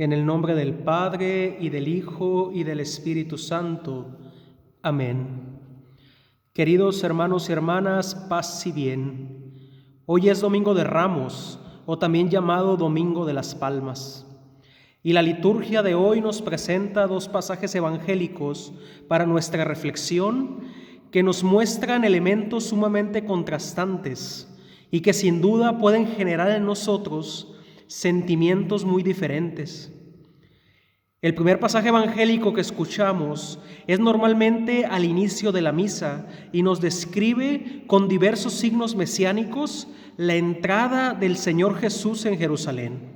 En el nombre del Padre, y del Hijo, y del Espíritu Santo. Amén. Queridos hermanos y hermanas, paz y bien. Hoy es Domingo de Ramos, o también llamado Domingo de las Palmas. Y la liturgia de hoy nos presenta dos pasajes evangélicos para nuestra reflexión que nos muestran elementos sumamente contrastantes y que sin duda pueden generar en nosotros sentimientos muy diferentes. El primer pasaje evangélico que escuchamos es normalmente al inicio de la misa y nos describe con diversos signos mesiánicos la entrada del Señor Jesús en Jerusalén.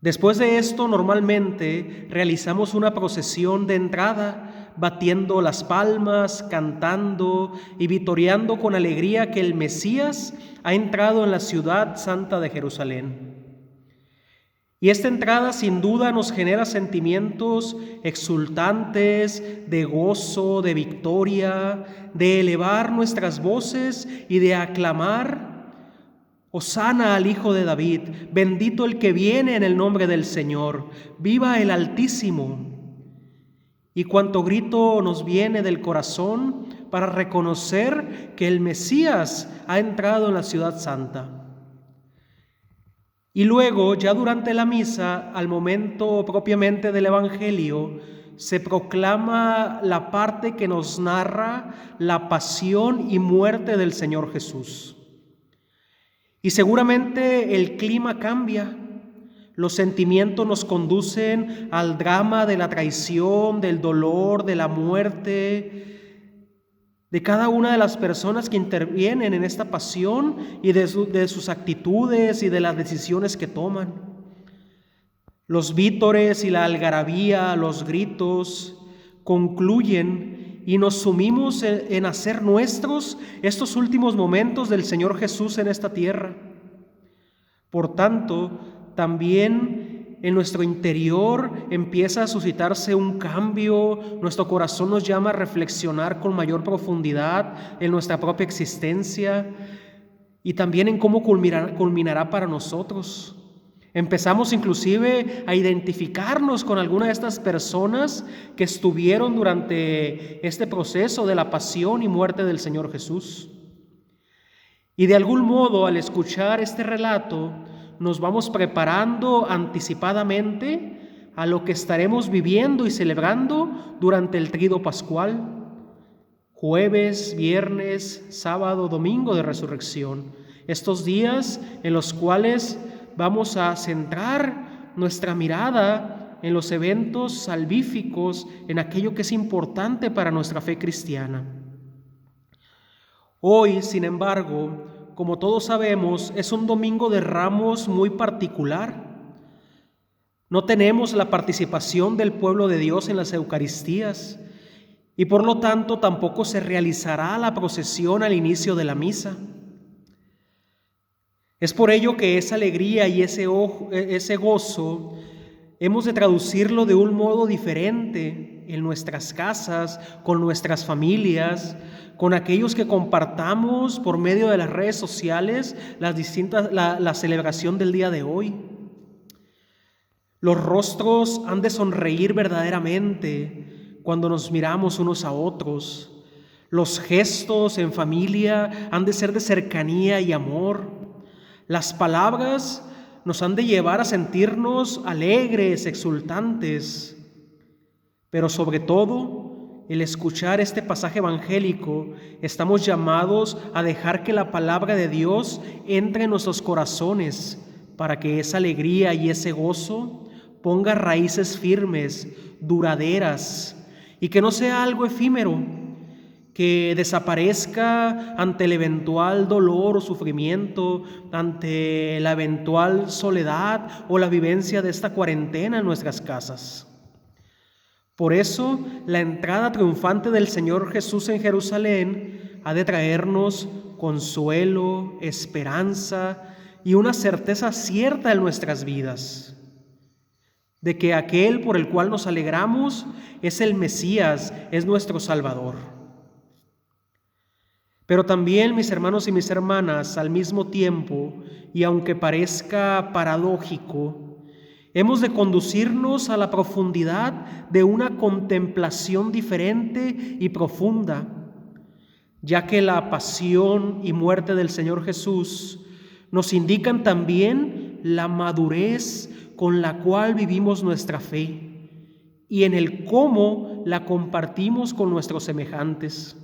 Después de esto, normalmente realizamos una procesión de entrada, batiendo las palmas, cantando y vitoreando con alegría que el Mesías ha entrado en la ciudad santa de Jerusalén. Y esta entrada sin duda nos genera sentimientos exultantes, de gozo, de victoria, de elevar nuestras voces y de aclamar: Hosana al Hijo de David, bendito el que viene en el nombre del Señor, viva el Altísimo. Y cuanto grito nos viene del corazón para reconocer que el Mesías ha entrado en la ciudad santa. Y luego, ya durante la misa, al momento propiamente del Evangelio, se proclama la parte que nos narra la pasión y muerte del Señor Jesús. Y seguramente el clima cambia, los sentimientos nos conducen al drama de la traición, del dolor, de la muerte, de cada una de las personas que intervienen en esta pasión y de sus actitudes y de las decisiones que toman. Los vítores y la algarabía, los gritos, concluyen y nos sumimos en hacer nuestros estos últimos momentos del Señor Jesús en esta tierra. Por tanto, también en nuestro interior empieza a suscitarse un cambio, nuestro corazón nos llama a reflexionar con mayor profundidad en nuestra propia existencia y también en cómo culminará para nosotros. Empezamos inclusive a identificarnos con alguna de estas personas que estuvieron durante este proceso de la pasión y muerte del Señor Jesús. Y de algún modo, al escuchar este relato, nos vamos preparando anticipadamente a lo que estaremos viviendo y celebrando durante el Tríodo Pascual, jueves, viernes, sábado, domingo de resurrección. Estos días en los cuales vamos a centrar nuestra mirada en los eventos salvíficos, en aquello que es importante para nuestra fe cristiana. Hoy, sin embargo, como todos sabemos, es un domingo de Ramos muy particular. No tenemos la participación del pueblo de Dios en las Eucaristías y por lo tanto tampoco se realizará la procesión al inicio de la misa. Es por ello que esa alegría y ese gozo hemos de traducirlo de un modo diferente en nuestras casas, con nuestras familias, con aquellos que compartamos por medio de las redes sociales la celebración del día de hoy. Los rostros han de sonreír verdaderamente cuando nos miramos unos a otros. Los gestos en familia han de ser de cercanía y amor. Las palabras nos han de llevar a sentirnos alegres, exultantes, pero sobre todo, el escuchar este pasaje evangélico, estamos llamados a dejar que la palabra de Dios entre en nuestros corazones para que esa alegría y ese gozo ponga raíces firmes, duraderas, y que no sea algo efímero, que desaparezca ante el eventual dolor o sufrimiento, ante la eventual soledad o la vivencia de esta cuarentena en nuestras casas. Por eso, la entrada triunfante del Señor Jesús en Jerusalén ha de traernos consuelo, esperanza y una certeza cierta en nuestras vidas, de que aquel por el cual nos alegramos es el Mesías, es nuestro Salvador. Pero también, mis hermanos y mis hermanas, al mismo tiempo, y aunque parezca paradójico, Hemos de conducirnos a la profundidad de una contemplación diferente y profunda, ya que la pasión y muerte del Señor Jesús nos indican también la madurez con la cual vivimos nuestra fe y en el cómo la compartimos con nuestros semejantes.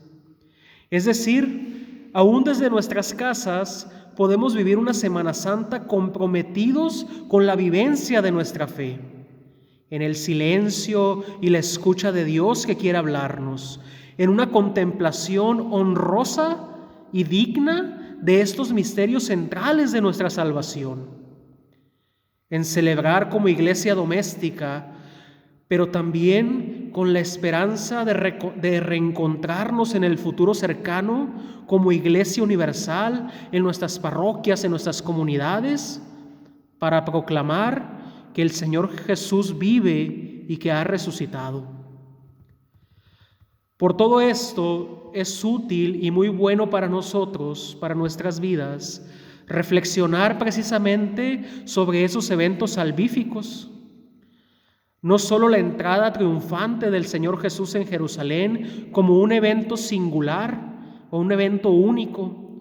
Es decir, aún desde nuestras casas podemos vivir una Semana Santa comprometidos con la vivencia de nuestra fe, en el silencio y la escucha de Dios que quiere hablarnos, en una contemplación honrosa y digna de estos misterios centrales de nuestra salvación, en celebrar como iglesia doméstica, pero también con la esperanza de reencontrarnos en el futuro cercano como iglesia universal en nuestras parroquias, en nuestras comunidades, para proclamar que el Señor Jesús vive y que ha resucitado. Por todo esto es útil y muy bueno para nosotros, para nuestras vidas, reflexionar precisamente sobre esos eventos salvíficos. No solo la entrada triunfante del Señor Jesús en Jerusalén como un evento singular o un evento único,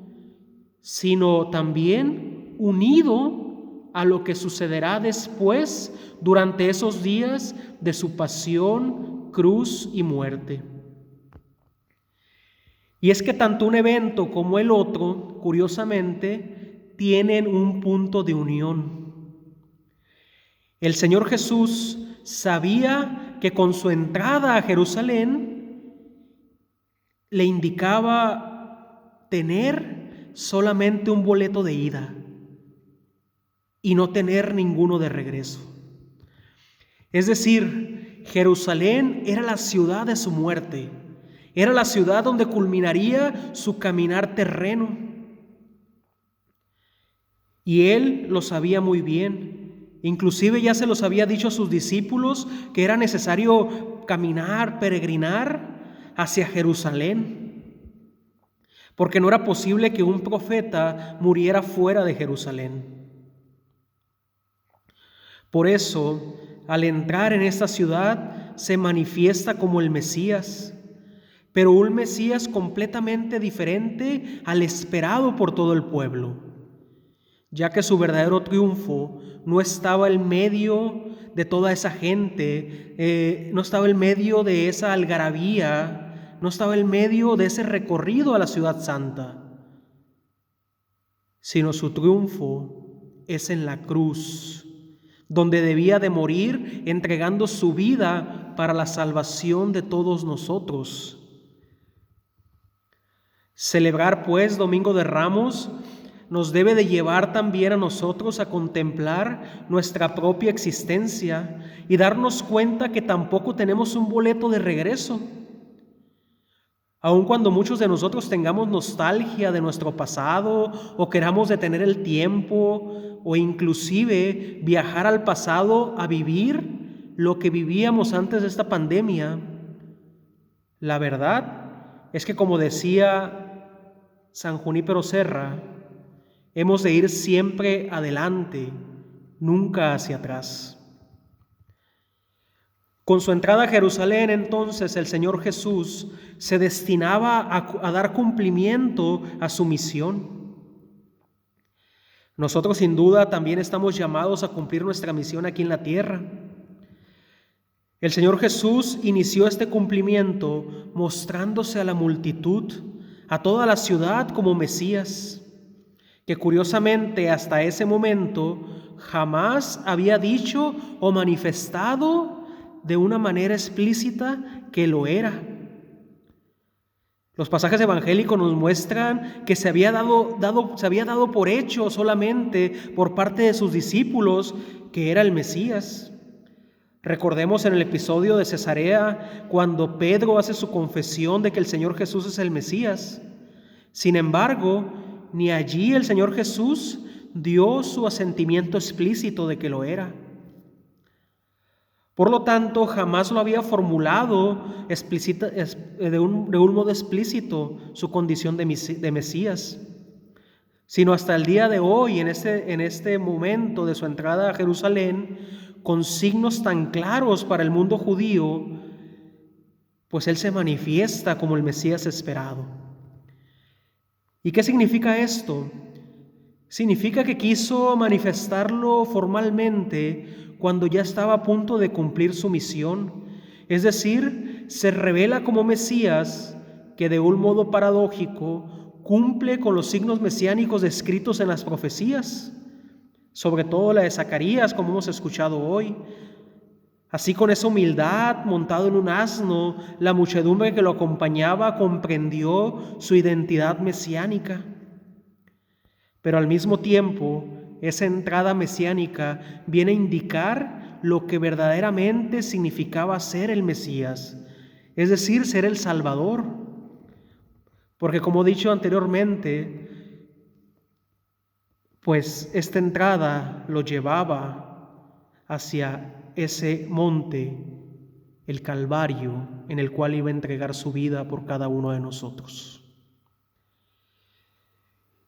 sino también unido a lo que sucederá después durante esos días de su pasión, cruz y muerte. Y es que tanto un evento como el otro, curiosamente, tienen un punto de unión. El Señor Jesús sabía que con su entrada a Jerusalén le indicaba tener solamente un boleto de ida y no tener ninguno de regreso. Es decir, Jerusalén era la ciudad de su muerte, era la ciudad donde culminaría su caminar terreno. Y él lo sabía muy bien. Inclusive ya se los había dicho a sus discípulos que era necesario caminar, peregrinar hacia Jerusalén, porque no era posible que un profeta muriera fuera de Jerusalén. Por eso, al entrar en esta ciudad, se manifiesta como el Mesías, pero un Mesías completamente diferente al esperado por todo el pueblo, ya que su verdadero triunfo no estaba en medio de toda esa gente, no estaba en medio de esa algarabía, no estaba en medio de ese recorrido a la ciudad santa, sino su triunfo es en la cruz, donde debía de morir entregando su vida para la salvación de todos nosotros. Celebrar pues Domingo de Ramos nos debe de llevar también a nosotros a contemplar nuestra propia existencia y darnos cuenta que tampoco tenemos un boleto de regreso. Aun cuando muchos de nosotros tengamos nostalgia de nuestro pasado o queramos detener el tiempo o inclusive viajar al pasado a vivir lo que vivíamos antes de esta pandemia, la verdad es que, como decía San Junípero Serra, hemos de ir siempre adelante, nunca hacia atrás. Con su entrada a Jerusalén, entonces, el Señor Jesús se destinaba a dar cumplimiento a su misión. Nosotros, sin duda, también estamos llamados a cumplir nuestra misión aquí en la tierra. El Señor Jesús inició este cumplimiento mostrándose a la multitud, a toda la ciudad como Mesías, que curiosamente hasta ese momento jamás había dicho o manifestado de una manera explícita que lo era. Los pasajes evangélicos nos muestran que se había dado por hecho solamente por parte de sus discípulos que era el Mesías. Recordemos en el episodio de Cesarea cuando Pedro hace su confesión de que el Señor Jesús es el Mesías. Sin embargo, ni allí el Señor Jesús dio su asentimiento explícito de que lo era. Por lo tanto, jamás lo había formulado de un modo explícito su condición de Mesías, sino hasta el día de hoy, en este momento de su entrada a Jerusalén, con signos tan claros para el mundo judío, pues Él se manifiesta como el Mesías esperado. ¿Y qué significa esto? Significa que quiso manifestarlo formalmente cuando ya estaba a punto de cumplir su misión. Es decir, se revela como Mesías que de un modo paradójico cumple con los signos mesiánicos descritos en las profecías, sobre todo la de Zacarías, como hemos escuchado hoy. Así, con esa humildad, montado en un asno, la muchedumbre que lo acompañaba comprendió su identidad mesiánica. Pero al mismo tiempo, esa entrada mesiánica viene a indicar lo que verdaderamente significaba ser el Mesías, es decir, ser el Salvador. Porque, como he dicho anteriormente, pues esta entrada lo llevaba hacia ese monte, el Calvario, en el cual iba a entregar su vida por cada uno de nosotros.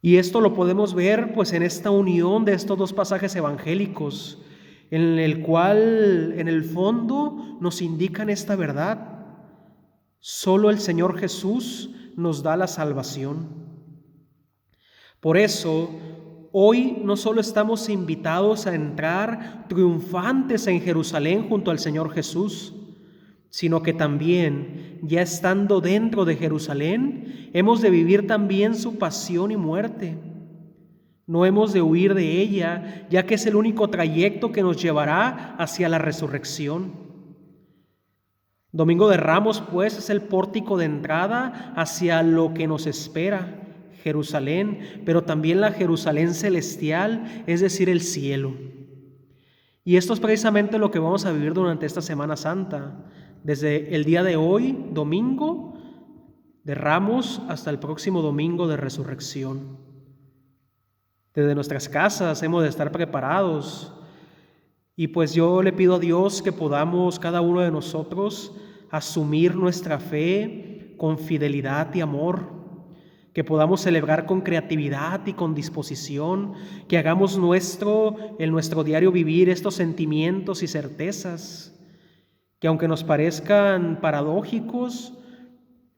Y esto lo podemos ver pues en esta unión de estos dos pasajes evangélicos, en el cual en el fondo nos indican esta verdad. Solo el Señor Jesús nos da la salvación. Por eso, hoy no solo estamos invitados a entrar triunfantes en Jerusalén junto al Señor Jesús, sino que también, ya estando dentro de Jerusalén, hemos de vivir también su pasión y muerte. No hemos de huir de ella, ya que es el único trayecto que nos llevará hacia la resurrección. Domingo de Ramos, pues, es el pórtico de entrada hacia lo que nos espera, Jerusalén, pero también la Jerusalén celestial, es decir, el cielo. Y esto es precisamente lo que vamos a vivir durante esta Semana Santa, desde el día de hoy, domingo de Ramos, hasta el próximo domingo de Resurrección. Desde nuestras casas hemos de estar preparados, y pues yo le pido a Dios que podamos cada uno de nosotros asumir nuestra fe con fidelidad y amor, que podamos celebrar con creatividad y con disposición, que hagamos en nuestro diario vivir estos sentimientos y certezas, que aunque nos parezcan paradójicos,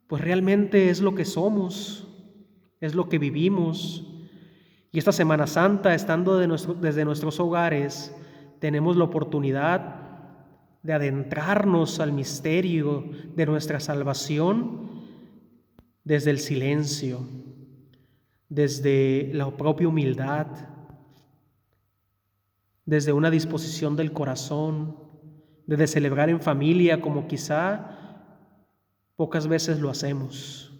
pues realmente es lo que somos, es lo que vivimos. Y esta Semana Santa, estando desde nuestros hogares, tenemos la oportunidad de adentrarnos al misterio de nuestra salvación desde el silencio, desde la propia humildad, desde una disposición del corazón, desde celebrar en familia como quizá pocas veces lo hacemos.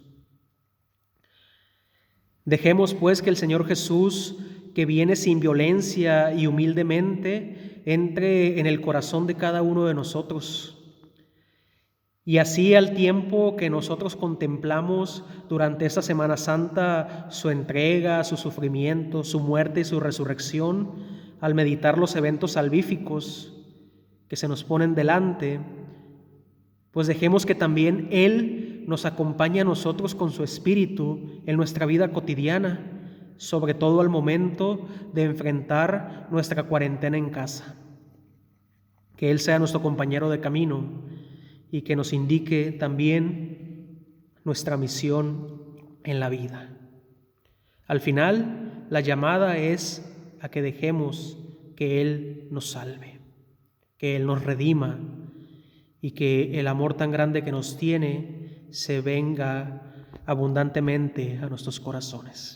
Dejemos pues que el Señor Jesús, que viene sin violencia y humildemente, entre en el corazón de cada uno de nosotros. Y así, al tiempo que nosotros contemplamos durante esta Semana Santa su entrega, su sufrimiento, su muerte y su resurrección, al meditar los eventos salvíficos que se nos ponen delante, pues dejemos que también Él nos acompañe a nosotros con su Espíritu en nuestra vida cotidiana, sobre todo al momento de enfrentar nuestra cuarentena en casa. Que Él sea nuestro compañero de camino y que nos indique también nuestra misión en la vida. Al final, la llamada es a que dejemos que Él nos salve, que Él nos redima y que el amor tan grande que nos tiene se venga abundantemente a nuestros corazones.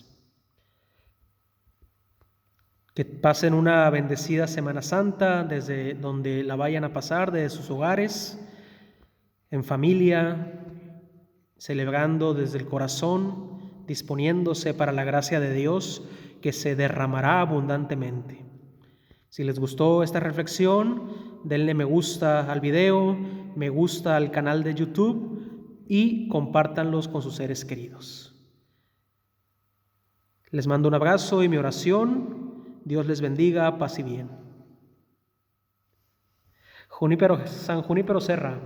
Que pasen una bendecida Semana Santa desde donde la vayan a pasar, desde sus hogares, en familia, celebrando desde el corazón, disponiéndose para la gracia de Dios que se derramará abundantemente. Si les gustó esta reflexión, denle me gusta al video, me gusta al canal de YouTube y compártanlos con sus seres queridos. Les mando un abrazo y mi oración. Dios les bendiga, paz y bien. San Junípero Serra.